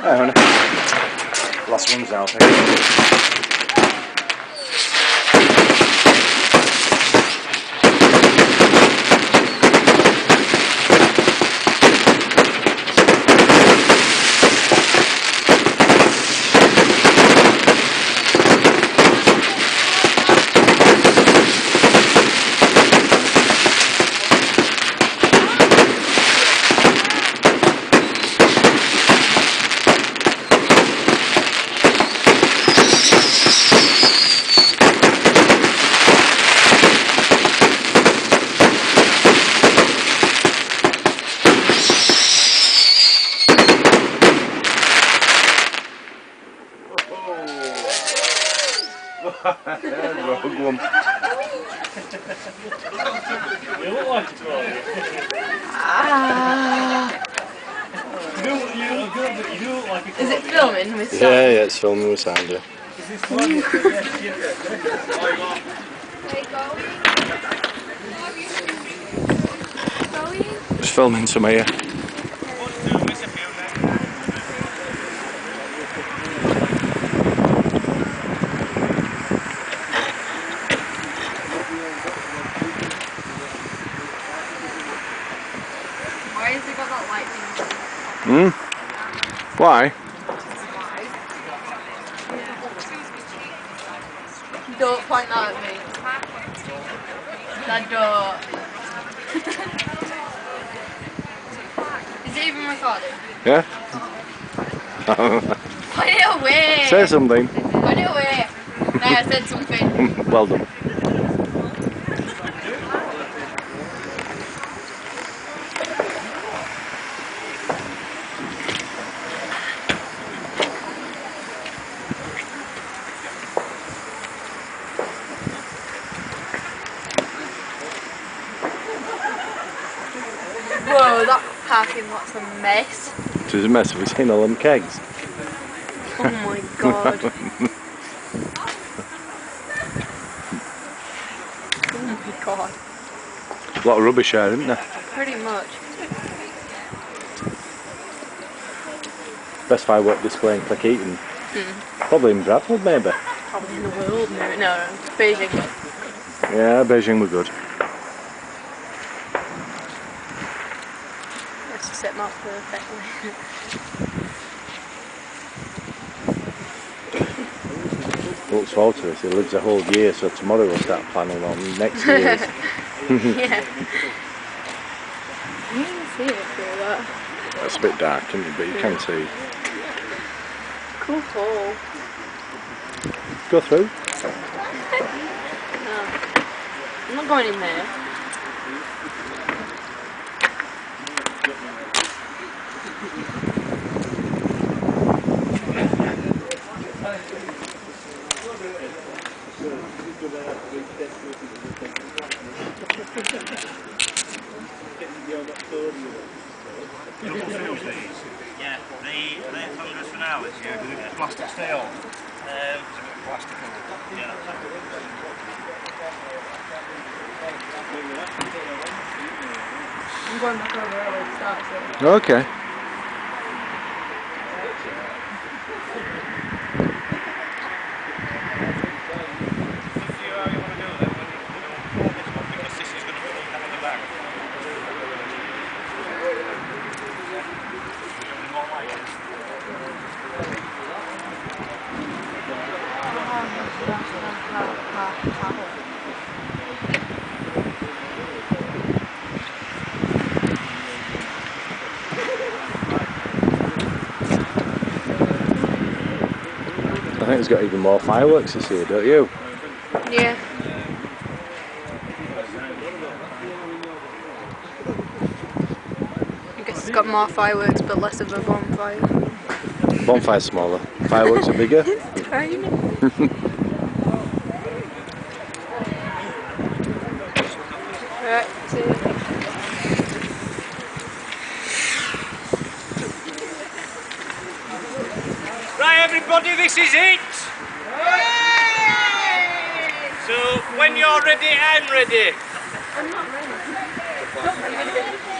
Hang on. Last one's out, I think. Rogue one. You look like it's rolling. You do look like it's rolling. Is it filming with sound? Yeah, it's filming with sound, yeah. Is this one? Just filming some here. Why has it got that light thing? Why? Don't point that at me. Dad, don't. Is it even recording? Yeah? Point it away! Say something. Point it away! No, I said something. Well done. Whoa, that parking lot's a mess. It was a mess. Have you seen all them kegs? Oh my god. Oh my god. A lot of rubbish here, isn't there? Pretty much. Best firework display in Cleckheaton. Probably in Bradford, maybe. Probably in the world, no, Beijing. Yeah, Beijing were good. Let's set them up perfectly. Looks forward to this. He lives a whole year, so tomorrow we'll start planning on next year's. Yeah. You can see it through that. That's a bit dark, isn't it? But you can see. Cool hole. Go through. No. I'm not going in there. Yeah, they're fingers for now this year. Do they get plastic stay on? There's a bit of plastic on it. Yeah, that's I'm going back over where it starts. Okay. I think it's got even more fireworks this year, don't you? Yeah. I guess it's got more fireworks but less of a bonfire. Bonfire's smaller. Fireworks are bigger. It's tiny. Right, see you. right, everybody, this is it. So when you're ready, I'm ready. I'm not ready. Don't be ready.